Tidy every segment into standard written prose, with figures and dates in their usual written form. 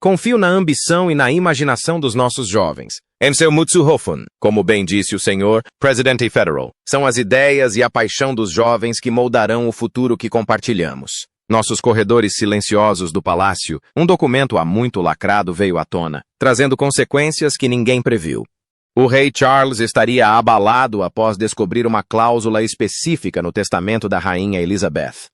Confio na ambição e na imaginação dos nossos jovens. Em seu Mutsuhofun, como bem disse o senhor Presidente Federal, são as ideias e a paixão dos jovens que moldarão o futuro que compartilhamos. Nossos corredores silenciosos do palácio, um documento há muito lacrado veio à tona, trazendo consequências que ninguém previu. O rei Charles estaria abalado após descobrir uma cláusula específica no testamento da rainha Elizabeth.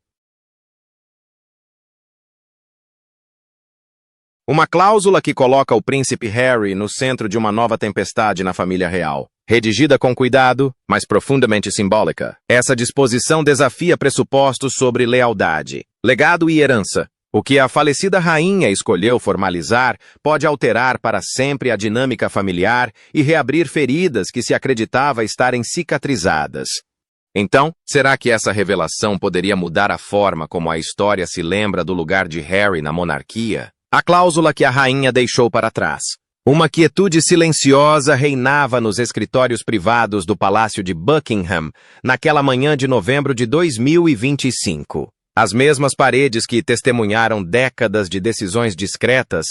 Uma cláusula que coloca o príncipe Harry no centro de uma nova tempestade na família real. Redigida com cuidado, mas profundamente simbólica, essa disposição desafia pressupostos sobre lealdade, legado e herança. O que a falecida rainha escolheu formalizar pode alterar para sempre a dinâmica familiar e reabrir feridas que se acreditava estarem cicatrizadas. Então, será que essa revelação poderia mudar a forma como a história se lembra do lugar de Harry na monarquia? A cláusula que a rainha deixou para trás. Uma quietude silenciosa reinava nos escritórios privados do Palácio de Buckingham naquela manhã de novembro de 2025. As mesmas paredes que testemunharam décadas de decisões discretas,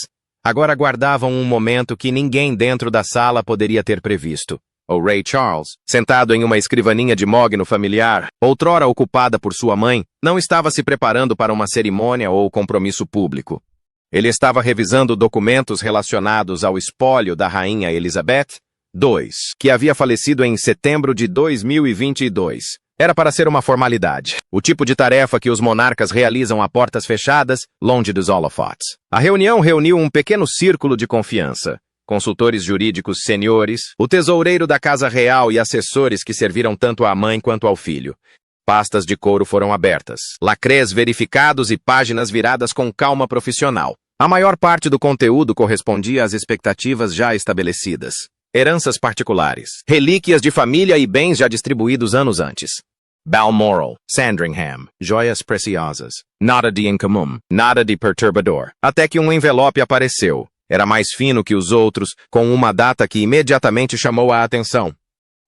agora guardavam um momento que ninguém dentro da sala poderia ter previsto. O rei Charles, sentado em uma escrivaninha de mogno familiar, outrora ocupada por sua mãe, não estava se preparando para uma cerimônia ou compromisso público. Ele estava revisando documentos relacionados ao espólio da rainha Elizabeth II, que havia falecido em setembro de 2022. Era para ser uma formalidade, o tipo de tarefa que os monarcas realizam a portas fechadas, longe dos holofotes. A reunião reuniu um pequeno círculo de confiança. Consultores jurídicos seniores, o tesoureiro da Casa Real e assessores que serviram tanto à mãe quanto ao filho. Pastas de couro foram abertas, lacrés verificados e páginas viradas com calma profissional. A maior parte do conteúdo correspondia às expectativas já estabelecidas. Heranças particulares, relíquias de família e bens já distribuídos anos antes. Balmoral, Sandringham, joias preciosas. Nada de incomum, nada de perturbador. Até que um envelope apareceu. Era mais fino que os outros, com uma data que imediatamente chamou a atenção.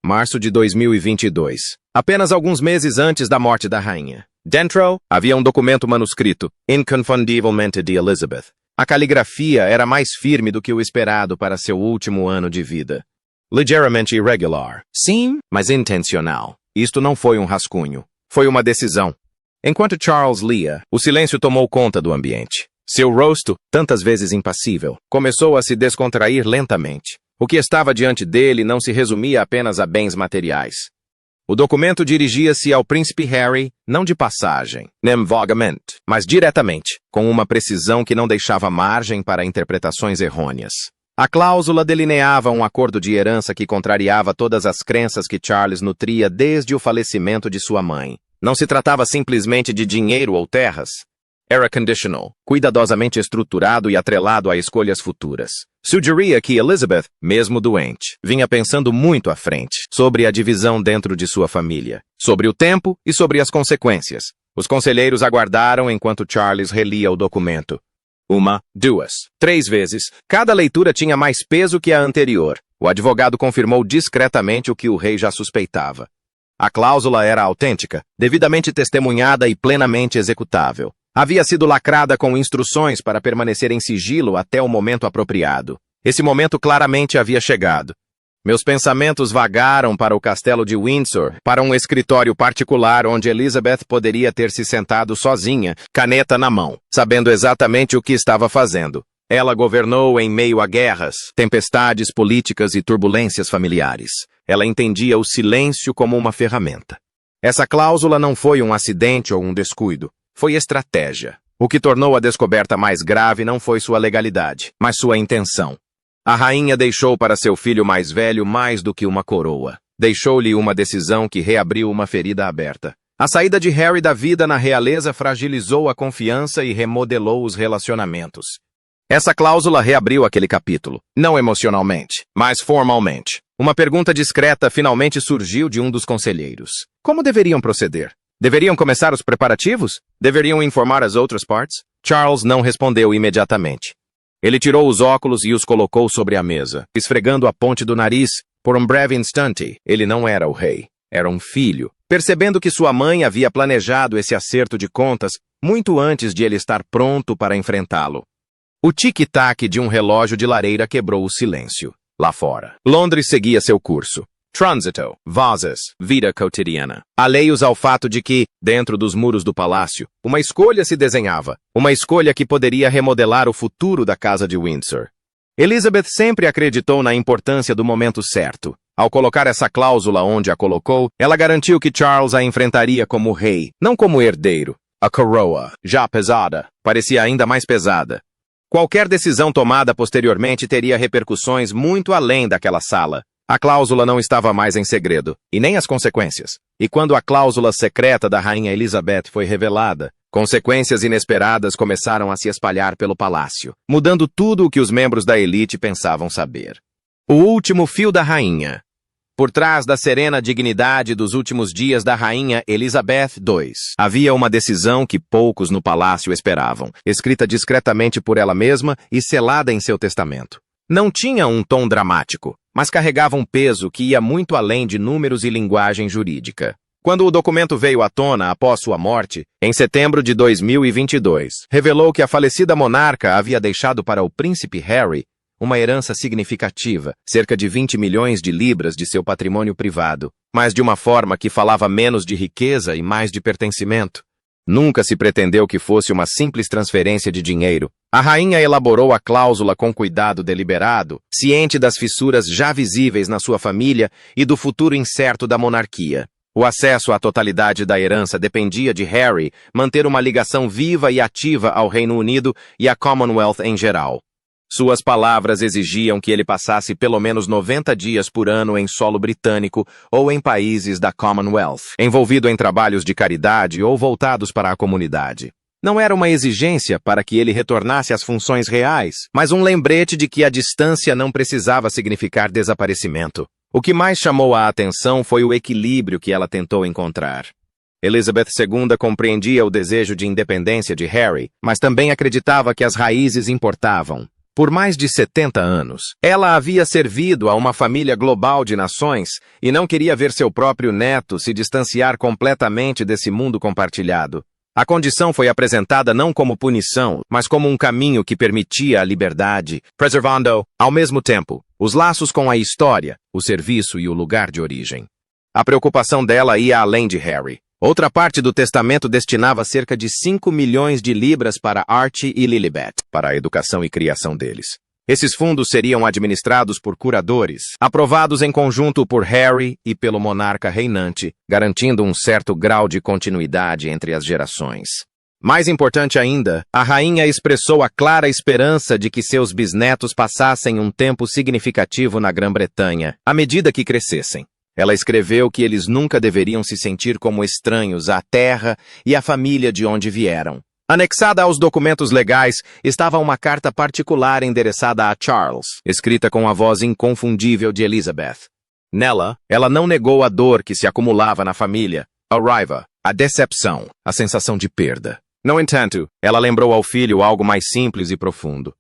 Março de 2022. Apenas alguns meses antes da morte da rainha. Dentro, havia um documento manuscrito, Inconfundivelmente de Elizabeth. A caligrafia era mais firme do que o esperado para seu último ano de vida. Ligeiramente irregular. Sim, mas intencional. Isto não foi um rascunho. Foi uma decisão. Enquanto Charles lia, o silêncio tomou conta do ambiente. Seu rosto, tantas vezes impassível, começou a se descontrair lentamente. O que estava diante dele não se resumia apenas a bens materiais. O documento dirigia-se ao príncipe Harry, não de passagem, nem vagamente, mas diretamente, com uma precisão que não deixava margem para interpretações errôneas. A cláusula delineava um acordo de herança que contrariava todas as crenças que Charles nutria desde o falecimento de sua mãe. Não se tratava simplesmente de dinheiro ou terras. Era conditional, cuidadosamente estruturado e atrelado a escolhas futuras. Sugeria que Elizabeth, mesmo doente, vinha pensando muito à frente sobre a divisão dentro de sua família, sobre o tempo e sobre as consequências. Os conselheiros aguardaram enquanto Charles relia o documento. Uma, duas, três vezes. Cada leitura tinha mais peso que a anterior. O advogado confirmou discretamente o que o rei já suspeitava. A cláusula era autêntica, devidamente testemunhada e plenamente executável. Havia sido lacrada com instruções para permanecer em sigilo até o momento apropriado. Esse momento claramente havia chegado. Meus pensamentos vagaram para o castelo de Windsor, para um escritório particular onde Elizabeth poderia ter se sentado sozinha, caneta na mão, sabendo exatamente o que estava fazendo. Ela governou em meio a guerras, tempestades políticas e turbulências familiares. Ela entendia o silêncio como uma ferramenta. Essa cláusula não foi um acidente ou um descuido. Foi estratégia. O que tornou a descoberta mais grave não foi sua legalidade, mas sua intenção. A rainha deixou para seu filho mais velho mais do que uma coroa. Deixou-lhe uma decisão que reabriu uma ferida aberta. A saída de Harry da vida na realeza fragilizou a confiança e remodelou os relacionamentos. Essa cláusula reabriu aquele capítulo, não emocionalmente, mas formalmente. Uma pergunta discreta finalmente surgiu de um dos conselheiros. Como deveriam proceder? Deveriam começar os preparativos? Deveriam informar as outras partes? Charles não respondeu imediatamente. Ele tirou os óculos e os colocou sobre a mesa, esfregando a ponte do nariz. Por um breve instante, ele não era o rei. Era um filho. Percebendo que sua mãe havia planejado esse acerto de contas muito antes de ele estar pronto para enfrentá-lo. O tic-tac de um relógio de lareira quebrou o silêncio. Lá fora, Londres seguia seu curso. Trânsito, vozes, vida cotidiana. Alheios ao fato de que, dentro dos muros do palácio, uma escolha se desenhava. Uma escolha que poderia remodelar o futuro da Casa de Windsor. Elizabeth sempre acreditou na importância do momento certo. Ao colocar essa cláusula onde a colocou, ela garantiu que Charles a enfrentaria como rei, não como herdeiro. A coroa, já pesada, parecia ainda mais pesada. Qualquer decisão tomada posteriormente teria repercussões muito além daquela sala. A cláusula não estava mais em segredo, e nem as consequências. E quando a cláusula secreta da rainha Elizabeth foi revelada, consequências inesperadas começaram a se espalhar pelo palácio, mudando tudo o que os membros da elite pensavam saber. O último fio da rainha. Por trás da serena dignidade dos últimos dias da rainha Elizabeth II, havia uma decisão que poucos no palácio esperavam, escrita discretamente por ela mesma e selada em seu testamento. Não tinha um tom dramático, mas carregava um peso que ia muito além de números e linguagem jurídica. Quando o documento veio à tona após sua morte, em setembro de 2022, revelou que a falecida monarca havia deixado para o príncipe Harry uma herança significativa, cerca de 20 milhões de libras de seu patrimônio privado, mas de uma forma que falava menos de riqueza e mais de pertencimento. Nunca se pretendeu que fosse uma simples transferência de dinheiro. A rainha elaborou a cláusula com cuidado deliberado, ciente das fissuras já visíveis na sua família e do futuro incerto da monarquia. O acesso à totalidade da herança dependia de Harry manter uma ligação viva e ativa ao Reino Unido e à Commonwealth em geral. Suas palavras exigiam que ele passasse pelo menos 90 dias por ano em solo britânico ou em países da Commonwealth, envolvido em trabalhos de caridade ou voltados para a comunidade. Não era uma exigência para que ele retornasse às funções reais, mas um lembrete de que a distância não precisava significar desaparecimento. O que mais chamou a atenção foi o equilíbrio que ela tentou encontrar. Elizabeth II compreendia o desejo de independência de Harry, mas também acreditava que as raízes importavam. Por mais de 70 anos, ela havia servido a uma família global de nações e não queria ver seu próprio neto se distanciar completamente desse mundo compartilhado. A condição foi apresentada não como punição, mas como um caminho que permitia a liberdade, preservando, ao mesmo tempo, os laços com a história, o serviço e o lugar de origem. A preocupação dela ia além de Harry. Outra parte do testamento destinava cerca de 5 milhões de libras para Archie e Lilibet, para a educação e criação deles. Esses fundos seriam administrados por curadores, aprovados em conjunto por Harry e pelo monarca reinante, garantindo um certo grau de continuidade entre as gerações. Mais importante ainda, a rainha expressou a clara esperança de que seus bisnetos passassem um tempo significativo na Grã-Bretanha, à medida que crescessem. Ela escreveu que eles nunca deveriam se sentir como estranhos à terra e à família de onde vieram. Anexada aos documentos legais estava uma carta particular endereçada a Charles, escrita com a voz inconfundível de Elizabeth. Nela, ela não negou a dor que se acumulava na família, a raiva, a decepção, a sensação de perda. No entanto, ela lembrou ao filho algo mais simples e profundo.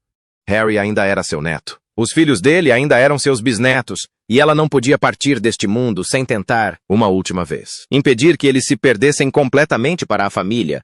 Harry ainda era seu neto. Os filhos dele ainda eram seus bisnetos, e ela não podia partir deste mundo sem tentar, uma última vez, impedir que eles se perdessem completamente para a família.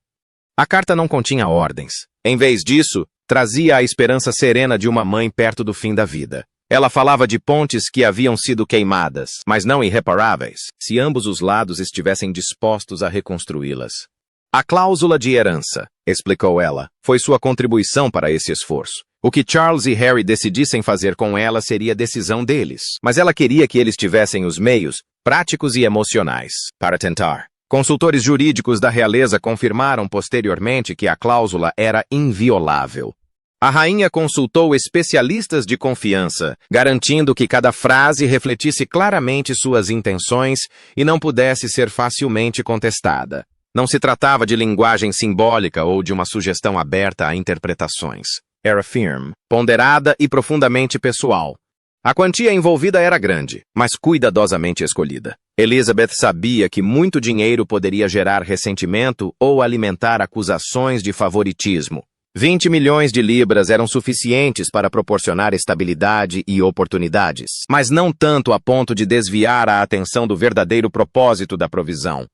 A carta não continha ordens. Em vez disso, trazia a esperança serena de uma mãe perto do fim da vida. Ela falava de pontes que haviam sido queimadas, mas não irreparáveis, se ambos os lados estivessem dispostos a reconstruí-las. A cláusula de herança, explicou ela, foi sua contribuição para esse esforço. O que Charles e Harry decidissem fazer com ela seria decisão deles, mas ela queria que eles tivessem os meios, práticos e emocionais, para tentar. Consultores jurídicos da realeza confirmaram posteriormente que a cláusula era inviolável. A rainha consultou especialistas de confiança, garantindo que cada frase refletisse claramente suas intenções e não pudesse ser facilmente contestada. Não se tratava de linguagem simbólica ou de uma sugestão aberta a interpretações. Era firme, ponderada e profundamente pessoal. A quantia envolvida era grande, mas cuidadosamente escolhida. Elizabeth sabia que muito dinheiro poderia gerar ressentimento ou alimentar acusações de favoritismo. 20 milhões de libras eram suficientes para proporcionar estabilidade e oportunidades, mas não tanto a ponto de desviar a atenção do verdadeiro propósito da provisão.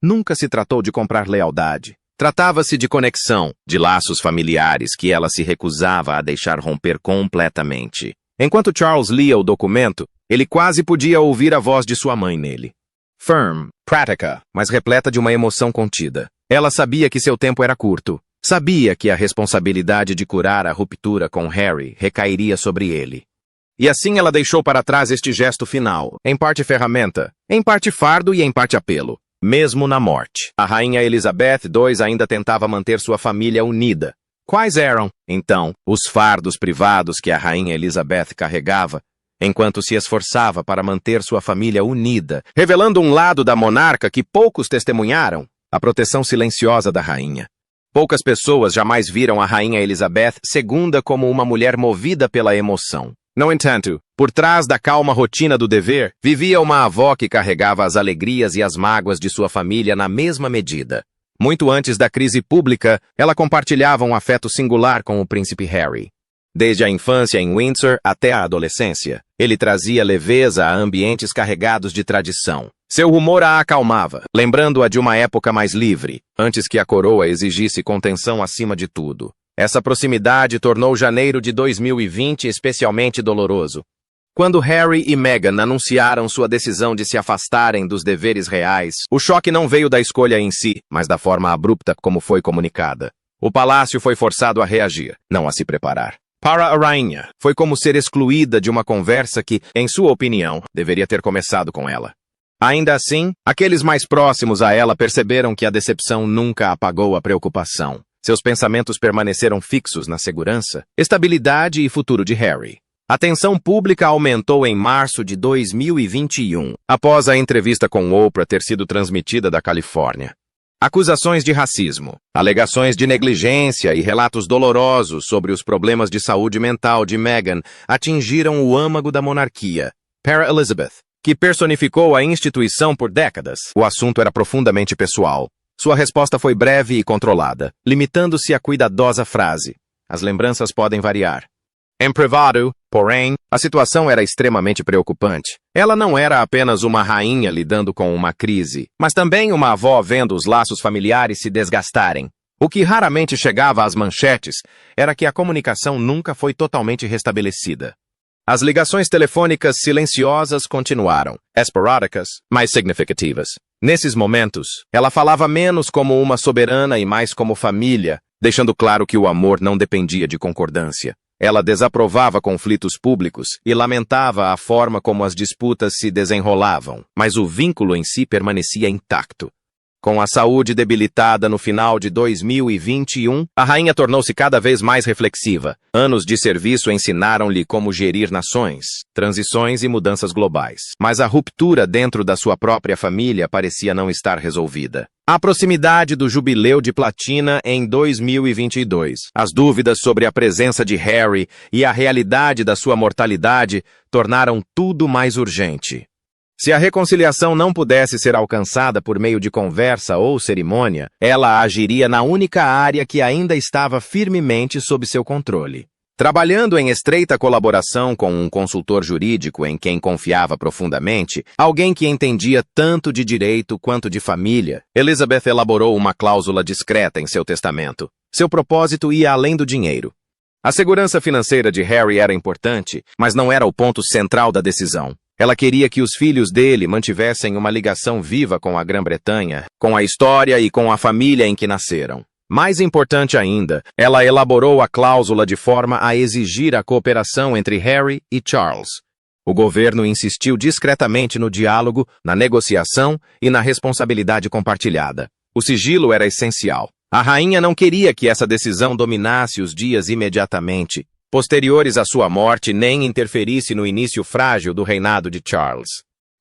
Nunca se tratou de comprar lealdade. Tratava-se de conexão, de laços familiares que ela se recusava a deixar romper completamente. Enquanto Charles lia o documento, ele quase podia ouvir a voz de sua mãe nele. Firm, prática, mas repleta de uma emoção contida. Ela sabia que seu tempo era curto. Sabia que a responsabilidade de curar a ruptura com Harry recairia sobre ele. E assim ela deixou para trás este gesto final, em parte ferramenta, em parte fardo e em parte apelo. Mesmo na morte, a rainha Elizabeth II ainda tentava manter sua família unida. Quais eram, então, os fardos privados que a rainha Elizabeth carregava, enquanto se esforçava para manter sua família unida, revelando um lado da monarca que poucos testemunharam? A proteção silenciosa da rainha. Poucas pessoas jamais viram a rainha Elizabeth II como uma mulher movida pela emoção. No entanto, por trás da calma rotina do dever, vivia uma avó que carregava as alegrias e as mágoas de sua família na mesma medida. Muito antes da crise pública, ela compartilhava um afeto singular com o príncipe Harry. Desde a infância em Windsor até a adolescência, ele trazia leveza a ambientes carregados de tradição. Seu humor a acalmava, lembrando-a de uma época mais livre, antes que a coroa exigisse contenção acima de tudo. Essa proximidade tornou janeiro de 2020 especialmente doloroso. Quando Harry e Meghan anunciaram sua decisão de se afastarem dos deveres reais, o choque não veio da escolha em si, mas da forma abrupta como foi comunicada. O palácio foi forçado a reagir, não a se preparar. Para a rainha, foi como ser excluída de uma conversa que, em sua opinião, deveria ter começado com ela. Ainda assim, aqueles mais próximos a ela perceberam que a decepção nunca apagou a preocupação. Seus pensamentos permaneceram fixos na segurança, estabilidade e futuro de Harry. A tensão pública aumentou em março de 2021, após a entrevista com Oprah ter sido transmitida da Califórnia. Acusações de racismo, alegações de negligência e relatos dolorosos sobre os problemas de saúde mental de Meghan atingiram o âmago da monarquia, para Elizabeth, que personificou a instituição por décadas. O assunto era profundamente pessoal. Sua resposta foi breve e controlada, limitando-se à cuidadosa frase: "As lembranças podem variar." Em privado, porém, a situação era extremamente preocupante. Ela não era apenas uma rainha lidando com uma crise, mas também uma avó vendo os laços familiares se desgastarem. O que raramente chegava às manchetes era que a comunicação nunca foi totalmente restabelecida. As ligações telefônicas silenciosas continuaram, esporádicas, mas significativas. Nesses momentos, ela falava menos como uma soberana e mais como família, deixando claro que o amor não dependia de concordância. Ela desaprovava conflitos públicos e lamentava a forma como as disputas se desenrolavam, mas o vínculo em si permanecia intacto. Com a saúde debilitada no final de 2021, a rainha tornou-se cada vez mais reflexiva. Anos de serviço ensinaram-lhe como gerir nações, transições e mudanças globais. Mas a ruptura dentro da sua própria família parecia não estar resolvida. A proximidade do jubileu de platina em 2022, as dúvidas sobre a presença de Harry e a realidade da sua mortalidade tornaram tudo mais urgente. Se a reconciliação não pudesse ser alcançada por meio de conversa ou cerimônia, ela agiria na única área que ainda estava firmemente sob seu controle. Trabalhando em estreita colaboração com um consultor jurídico em quem confiava profundamente, alguém que entendia tanto de direito quanto de família, Elizabeth elaborou uma cláusula discreta em seu testamento. Seu propósito ia além do dinheiro. A segurança financeira de Harry era importante, mas não era o ponto central da decisão. Ela queria que os filhos dele mantivessem uma ligação viva com a Grã-Bretanha, com a história e com a família em que nasceram. Mais importante ainda, ela elaborou a cláusula de forma a exigir a cooperação entre Harry e Charles. O governo insistiu discretamente no diálogo, na negociação e na responsabilidade compartilhada. O sigilo era essencial. A rainha não queria que essa decisão dominasse os dias imediatamente posteriores à sua morte, nem interferisse no início frágil do reinado de Charles.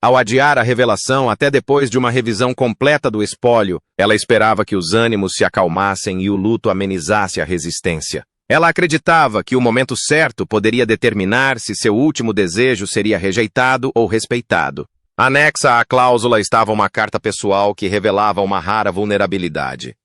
Ao adiar a revelação até depois de uma revisão completa do espólio, ela esperava que os ânimos se acalmassem e o luto amenizasse a resistência. Ela acreditava que o momento certo poderia determinar se seu último desejo seria rejeitado ou respeitado. Anexa à cláusula estava uma carta pessoal que revelava uma rara vulnerabilidade.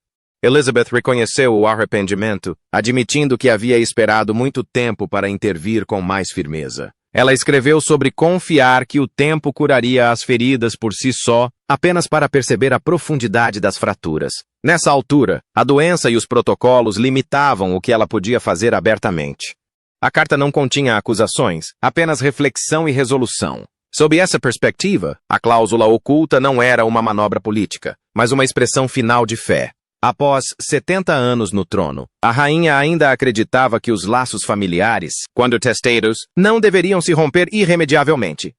Elizabeth reconheceu o arrependimento, admitindo que havia esperado muito tempo para intervir com mais firmeza. Ela escreveu sobre confiar que o tempo curaria as feridas por si só, apenas para perceber a profundidade das fraturas. Nessa altura, a doença e os protocolos limitavam o que ela podia fazer abertamente. A carta não continha acusações, apenas reflexão e resolução. Sob essa perspectiva, a cláusula oculta não era uma manobra política, mas uma expressão final de fé. Após 70 anos no trono, a rainha ainda acreditava que os laços familiares, quando testados, não deveriam se romper irremediavelmente.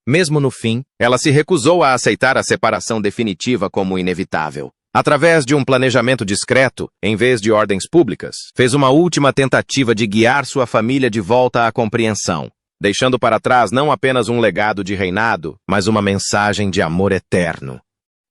Mesmo no fim, ela se recusou a aceitar a separação definitiva como inevitável. Através de um planejamento discreto, em vez de ordens públicas, fez uma última tentativa de guiar sua família de volta à compreensão, deixando para trás não apenas um legado de reinado, mas uma mensagem de amor eterno.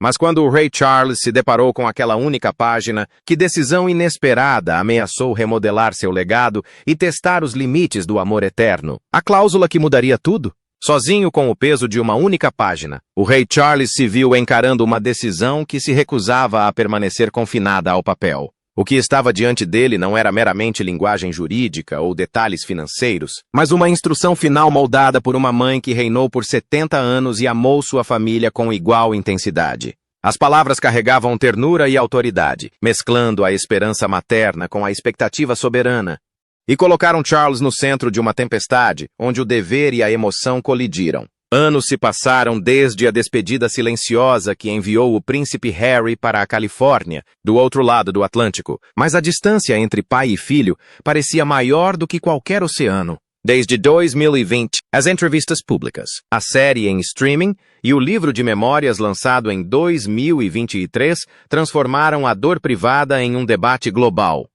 Mas quando o rei Charles se deparou com aquela única página, que decisão inesperada ameaçou remodelar seu legado e testar os limites do amor eterno, a cláusula que mudaria tudo? Sozinho com o peso de uma única página, o rei Charles se viu encarando uma decisão que se recusava a permanecer confinada ao papel. O que estava diante dele não era meramente linguagem jurídica ou detalhes financeiros, mas uma instrução final moldada por uma mãe que reinou por 70 anos e amou sua família com igual intensidade. As palavras carregavam ternura e autoridade, mesclando a esperança materna com a expectativa soberana, e colocaram Charles no centro de uma tempestade, onde o dever e a emoção colidiram. Anos se passaram desde a despedida silenciosa que enviou o príncipe Harry para a Califórnia, do outro lado do Atlântico, mas a distância entre pai e filho parecia maior do que qualquer oceano. Desde 2020, as entrevistas públicas, a série em streaming e o livro de memórias lançado em 2023 transformaram a dor privada em um debate global.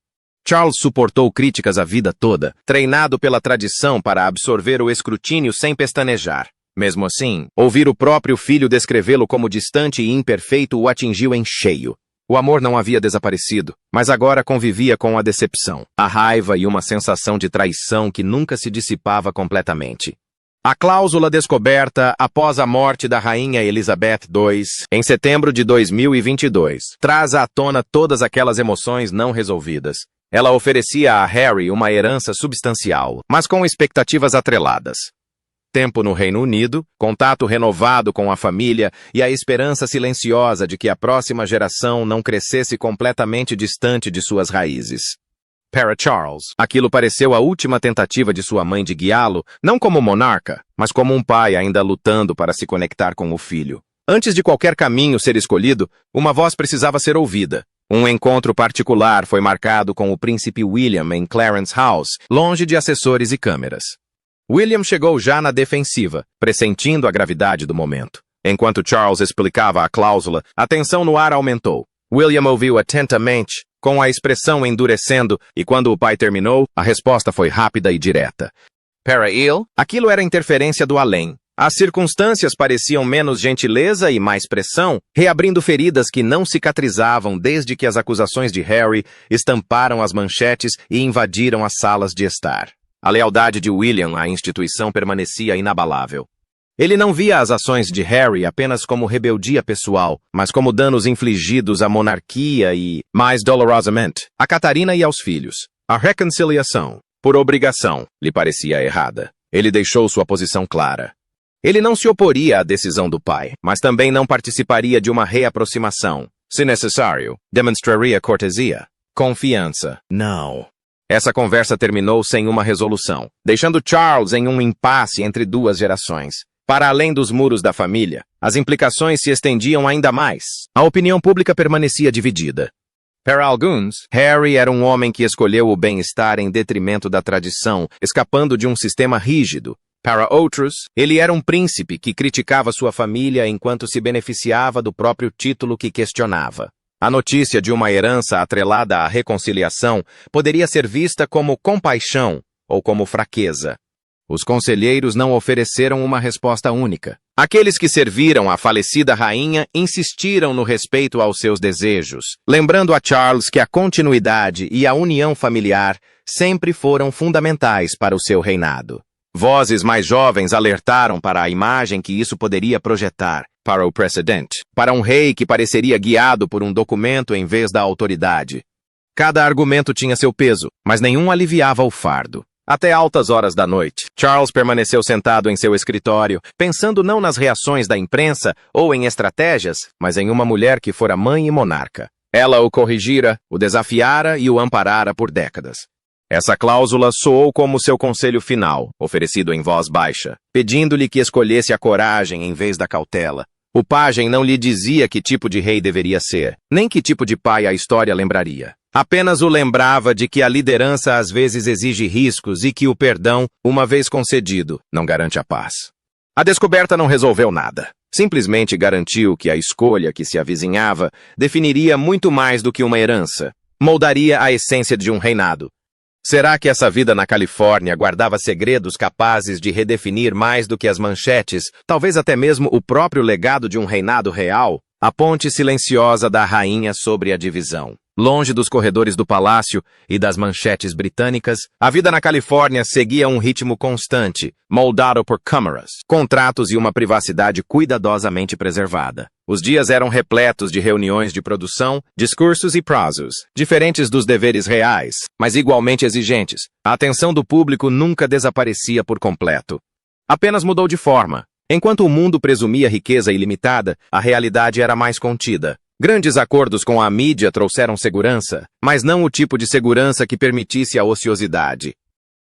Charles suportou críticas a vida toda, treinado pela tradição para absorver o escrutínio sem pestanejar. Mesmo assim, ouvir o próprio filho descrevê-lo como distante e imperfeito o atingiu em cheio. O amor não havia desaparecido, mas agora convivia com a decepção, a raiva e uma sensação de traição que nunca se dissipava completamente. A cláusula descoberta após a morte da rainha Elizabeth II, em setembro de 2022, traz à tona todas aquelas emoções não resolvidas. Ela oferecia a Harry uma herança substancial, mas com expectativas atreladas. Tempo no Reino Unido, contato renovado com a família e a esperança silenciosa de que a próxima geração não crescesse completamente distante de suas raízes. Para Charles, aquilo pareceu a última tentativa de sua mãe de guiá-lo, não como monarca, mas como um pai ainda lutando para se conectar com o filho. Antes de qualquer caminho ser escolhido, uma voz precisava ser ouvida. Um encontro particular foi marcado com o príncipe William em Clarence House, longe de assessores e câmeras. William chegou já na defensiva, pressentindo a gravidade do momento. Enquanto Charles explicava a cláusula, a tensão no ar aumentou. William ouviu atentamente, com a expressão endurecendo, e quando o pai terminou, a resposta foi rápida e direta. Para ele, aquilo era interferência do além. As circunstâncias pareciam menos gentileza e mais pressão, reabrindo feridas que não cicatrizavam desde que as acusações de Harry estamparam as manchetes e invadiram as salas de estar. A lealdade de William à instituição permanecia inabalável. Ele não via as ações de Harry apenas como rebeldia pessoal, mas como danos infligidos à monarquia e, mais dolorosamente, a Catarina e aos filhos. A reconciliação, por obrigação, lhe parecia errada. Ele deixou sua posição clara. Ele não se oporia à decisão do pai, mas também não participaria de uma reaproximação. Se necessário, demonstraria cortesia. Confiança. Não. Essa conversa terminou sem uma resolução, deixando Charles em um impasse entre duas gerações. Para além dos muros da família, as implicações se estendiam ainda mais. A opinião pública permanecia dividida. Para alguns, Harry era um homem que escolheu o bem-estar em detrimento da tradição, escapando de um sistema rígido. Para outros, ele era um príncipe que criticava sua família enquanto se beneficiava do próprio título que questionava. A notícia de uma herança atrelada à reconciliação poderia ser vista como compaixão ou como fraqueza. Os conselheiros não ofereceram uma resposta única. Aqueles que serviram a falecida rainha insistiram no respeito aos seus desejos, lembrando a Charles que a continuidade e a união familiar sempre foram fundamentais para o seu reinado. Vozes mais jovens alertaram para a imagem que isso poderia projetar, para o precedente, para um rei que pareceria guiado por um documento em vez da autoridade. Cada argumento tinha seu peso, mas nenhum aliviava o fardo. Até altas horas da noite, Charles permaneceu sentado em seu escritório, pensando não nas reações da imprensa ou em estratégias, mas em uma mulher que fora mãe e monarca. Ela o corrigira, o desafiara e o amparara por décadas. Essa cláusula soou como seu conselho final, oferecido em voz baixa, pedindo-lhe que escolhesse a coragem em vez da cautela. O pajem não lhe dizia que tipo de rei deveria ser, nem que tipo de pai a história lembraria. Apenas o lembrava de que a liderança às vezes exige riscos e que o perdão, uma vez concedido, não garante a paz. A descoberta não resolveu nada. Simplesmente garantiu que a escolha que se avizinhava definiria muito mais do que uma herança, moldaria a essência de um reinado. Será que essa vida na Califórnia guardava segredos capazes de redefinir mais do que as manchetes, talvez até mesmo o próprio legado de um reinado real? A ponte silenciosa da rainha sobre a divisão. Longe dos corredores do palácio e das manchetes britânicas, a vida na Califórnia seguia um ritmo constante, moldado por câmaras, contratos e uma privacidade cuidadosamente preservada. Os dias eram repletos de reuniões de produção, discursos e prazos, diferentes dos deveres reais, mas igualmente exigentes. A atenção do público nunca desaparecia por completo. Apenas mudou de forma. Enquanto o mundo presumia riqueza ilimitada, a realidade era mais contida. Grandes acordos com a mídia trouxeram segurança, mas não o tipo de segurança que permitisse a ociosidade.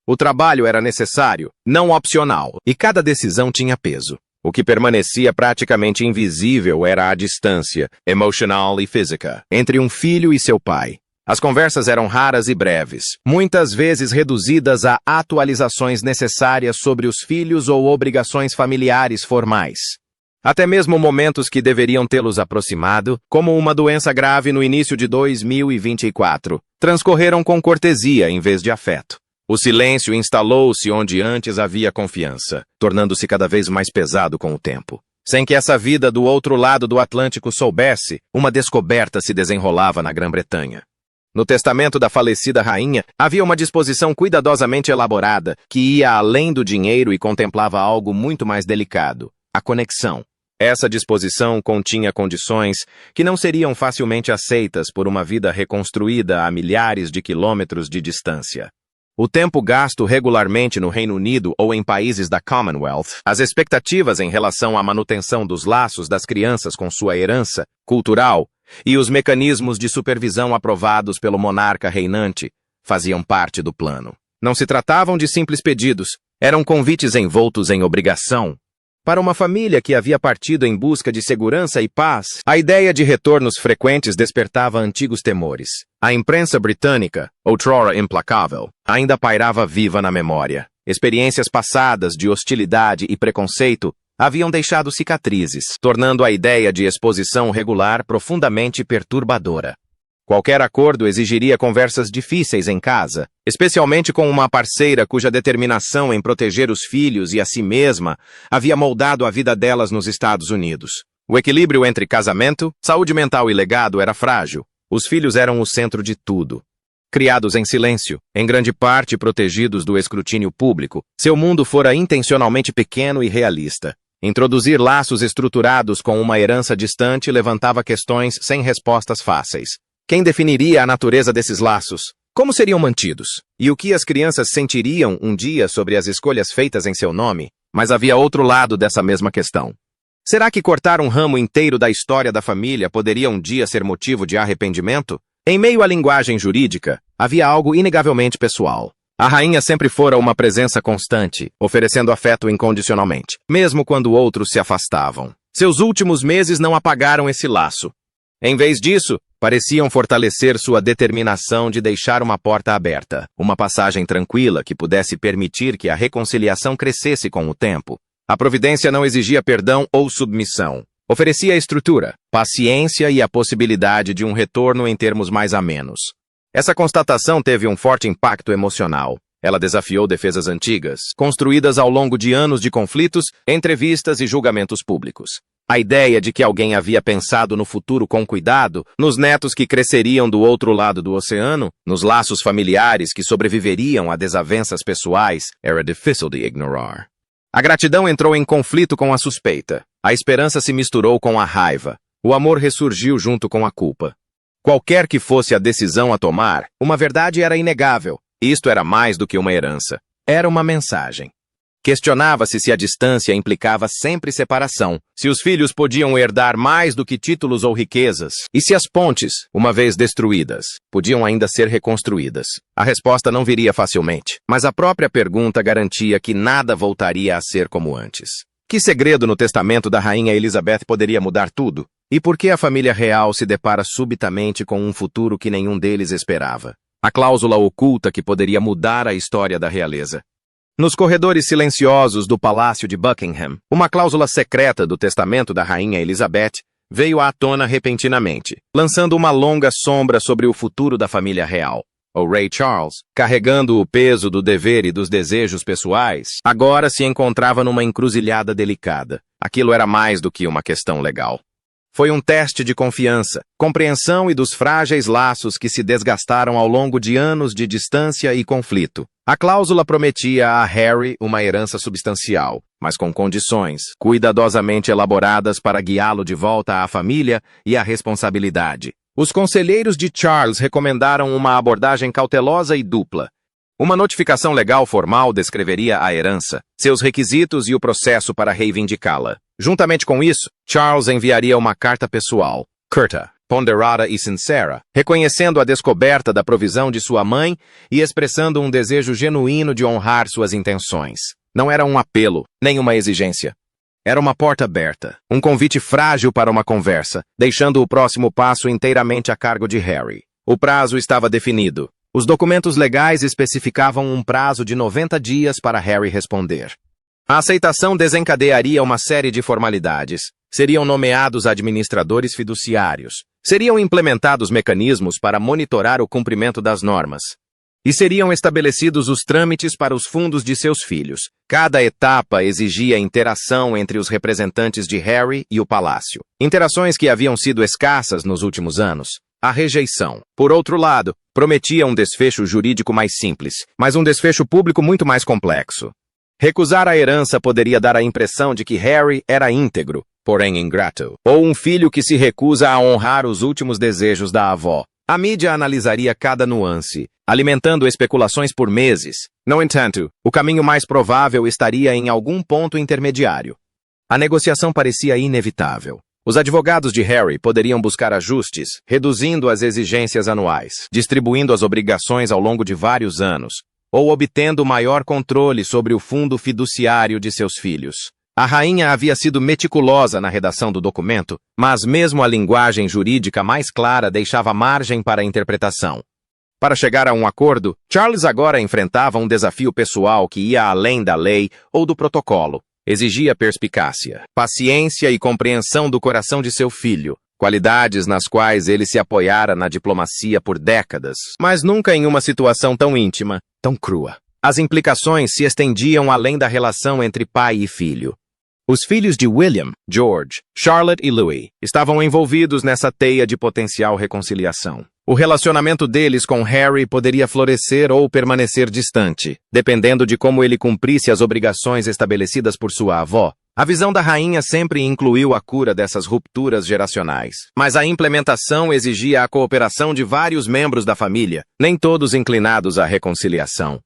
O trabalho era necessário, não opcional, e cada decisão tinha peso. O que permanecia praticamente invisível era a distância, emocional e física, entre um filho e seu pai. As conversas eram raras e breves, muitas vezes reduzidas a atualizações necessárias sobre os filhos ou obrigações familiares formais. Até mesmo momentos que deveriam tê-los aproximado, como uma doença grave no início de 2024, transcorreram com cortesia em vez de afeto. O silêncio instalou-se onde antes havia confiança, tornando-se cada vez mais pesado com o tempo. Sem que essa vida do outro lado do Atlântico soubesse, uma descoberta se desenrolava na Grã-Bretanha. No testamento da falecida rainha, havia uma disposição cuidadosamente elaborada que ia além do dinheiro e contemplava algo muito mais delicado: a conexão. Essa disposição continha condições que não seriam facilmente aceitas por uma vida reconstruída a milhares de quilômetros de distância. O tempo gasto regularmente no Reino Unido ou em países da Commonwealth, as expectativas em relação à manutenção dos laços das crianças com sua herança cultural e os mecanismos de supervisão aprovados pelo monarca reinante faziam parte do plano. Não se tratavam de simples pedidos, eram convites envoltos em obrigação. Para uma família que havia partido em busca de segurança e paz, a ideia de retornos frequentes despertava antigos temores. A imprensa britânica, outrora implacável, ainda pairava viva na memória. Experiências passadas de hostilidade e preconceito haviam deixado cicatrizes, tornando a ideia de exposição regular profundamente perturbadora. Qualquer acordo exigiria conversas difíceis em casa, especialmente com uma parceira cuja determinação em proteger os filhos e a si mesma havia moldado a vida delas nos Estados Unidos. O equilíbrio entre casamento, saúde mental e legado era frágil. Os filhos eram o centro de tudo. Criados em silêncio, em grande parte protegidos do escrutínio público, seu mundo fora intencionalmente pequeno e realista. Introduzir laços estruturados com uma herança distante levantava questões sem respostas fáceis. Quem definiria a natureza desses laços? Como seriam mantidos? E o que as crianças sentiriam um dia sobre as escolhas feitas em seu nome? Mas havia outro lado dessa mesma questão. Será que cortar um ramo inteiro da história da família poderia um dia ser motivo de arrependimento? Em meio à linguagem jurídica, havia algo inegavelmente pessoal. A rainha sempre fora uma presença constante, oferecendo afeto incondicionalmente, mesmo quando outros se afastavam. Seus últimos meses não apagaram esse laço. Em vez disso, pareciam fortalecer sua determinação de deixar uma porta aberta, uma passagem tranquila que pudesse permitir que a reconciliação crescesse com o tempo. A providência não exigia perdão ou submissão. Oferecia estrutura, paciência e a possibilidade de um retorno em termos mais amenos. Essa constatação teve um forte impacto emocional. Ela desafiou defesas antigas, construídas ao longo de anos de conflitos, entrevistas e julgamentos públicos. A ideia de que alguém havia pensado no futuro com cuidado, nos netos que cresceriam do outro lado do oceano, nos laços familiares que sobreviveriam a desavenças pessoais, era difícil de ignorar. A gratidão entrou em conflito com a suspeita. A esperança se misturou com a raiva. O amor ressurgiu junto com a culpa. Qualquer que fosse a decisão a tomar, uma verdade era inegável. Isto era mais do que uma herança. Era uma mensagem. Questionava-se se a distância implicava sempre separação, se os filhos podiam herdar mais do que títulos ou riquezas, e se as pontes, uma vez destruídas, podiam ainda ser reconstruídas. A resposta não viria facilmente, mas a própria pergunta garantia que nada voltaria a ser como antes. Que segredo no testamento da rainha Elizabeth poderia mudar tudo? E por que a família real se depara subitamente com um futuro que nenhum deles esperava? A cláusula oculta que poderia mudar a história da realeza. Nos corredores silenciosos do Palácio de Buckingham, uma cláusula secreta do testamento da rainha Elizabeth veio à tona repentinamente, lançando uma longa sombra sobre o futuro da família real. O rei Charles, carregando o peso do dever e dos desejos pessoais, agora se encontrava numa encruzilhada delicada. Aquilo era mais do que uma questão legal. Foi um teste de confiança, compreensão e dos frágeis laços que se desgastaram ao longo de anos de distância e conflito. A cláusula prometia a Harry uma herança substancial, mas com condições cuidadosamente elaboradas para guiá-lo de volta à família e à responsabilidade. Os conselheiros de Charles recomendaram uma abordagem cautelosa e dupla. Uma notificação legal formal descreveria a herança, seus requisitos e o processo para reivindicá-la. Juntamente com isso, Charles enviaria uma carta pessoal, curta, ponderada e sincera, reconhecendo a descoberta da provisão de sua mãe e expressando um desejo genuíno de honrar suas intenções. Não era um apelo, nem uma exigência. Era uma porta aberta, um convite frágil para uma conversa, deixando o próximo passo inteiramente a cargo de Harry. O prazo estava definido. Os documentos legais especificavam um prazo de 90 dias para Harry responder. A aceitação desencadearia uma série de formalidades. Seriam nomeados administradores fiduciários. Seriam implementados mecanismos para monitorar o cumprimento das normas. E seriam estabelecidos os trâmites para os fundos de seus filhos. Cada etapa exigia interação entre os representantes de Harry e o palácio. Interações que haviam sido escassas nos últimos anos. A rejeição, por outro lado, prometia um desfecho jurídico mais simples, mas um desfecho público muito mais complexo. Recusar a herança poderia dar a impressão de que Harry era íntegro, porém ingrato, ou um filho que se recusa a honrar os últimos desejos da avó. A mídia analisaria cada nuance, alimentando especulações por meses. No entanto, o caminho mais provável estaria em algum ponto intermediário. A negociação parecia inevitável. Os advogados de Harry poderiam buscar ajustes, reduzindo as exigências anuais, distribuindo as obrigações ao longo de vários anos, ou obtendo maior controle sobre o fundo fiduciário de seus filhos. A rainha havia sido meticulosa na redação do documento, mas mesmo a linguagem jurídica mais clara deixava margem para a interpretação. Para chegar a um acordo, Charles agora enfrentava um desafio pessoal que ia além da lei ou do protocolo. Exigia perspicácia, paciência e compreensão do coração de seu filho, qualidades nas quais ele se apoiara na diplomacia por décadas, mas nunca em uma situação tão íntima, tão crua. As implicações se estendiam além da relação entre pai e filho. Os filhos de William, George, Charlotte e Louis estavam envolvidos nessa teia de potencial reconciliação. O relacionamento deles com Harry poderia florescer ou permanecer distante, dependendo de como ele cumprisse as obrigações estabelecidas por sua avó. A visão da rainha sempre incluiu a cura dessas rupturas geracionais, mas a implementação exigia a cooperação de vários membros da família, nem todos inclinados à reconciliação.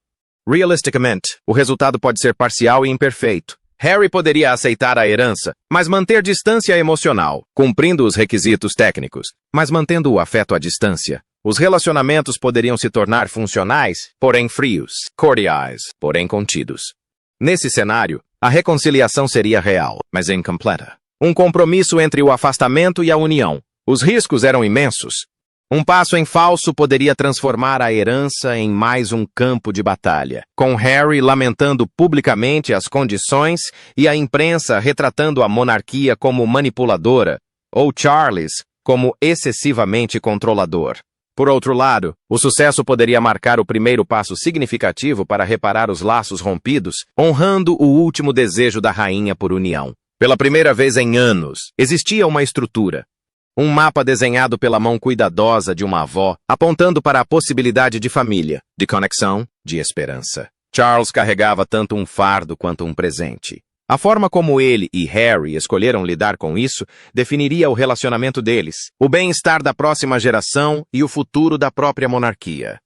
Realisticamente, o resultado pode ser parcial e imperfeito. Harry poderia aceitar a herança, mas manter distância emocional, cumprindo os requisitos técnicos, mas mantendo o afeto à distância. Os relacionamentos poderiam se tornar funcionais, porém frios, cordiais, porém contidos. Nesse cenário, a reconciliação seria real, mas incompleta. Um compromisso entre o afastamento e a união. Os riscos eram imensos. Um passo em falso poderia transformar a herança em mais um campo de batalha, com Harry lamentando publicamente as condições e a imprensa retratando a monarquia como manipuladora, ou Charles como excessivamente controlador. Por outro lado, o sucesso poderia marcar o primeiro passo significativo para reparar os laços rompidos, honrando o último desejo da rainha por união. Pela primeira vez em anos, existia uma estrutura. Um mapa desenhado pela mão cuidadosa de uma avó, apontando para a possibilidade de família, de conexão, de esperança. Charles carregava tanto um fardo quanto um presente. A forma como ele e Harry escolheram lidar com isso definiria o relacionamento deles, o bem-estar da próxima geração e o futuro da própria monarquia.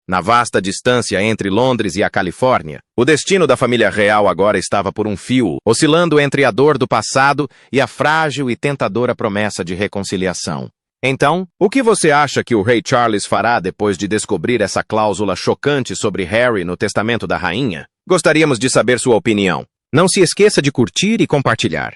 Na vasta distância entre Londres e a Califórnia, o destino da família real agora estava por um fio, oscilando entre a dor do passado e a frágil e tentadora promessa de reconciliação. Então, o que você acha que o rei Charles fará depois de descobrir essa cláusula chocante sobre Harry no testamento da rainha? Gostaríamos de saber sua opinião. Não se esqueça de curtir e compartilhar.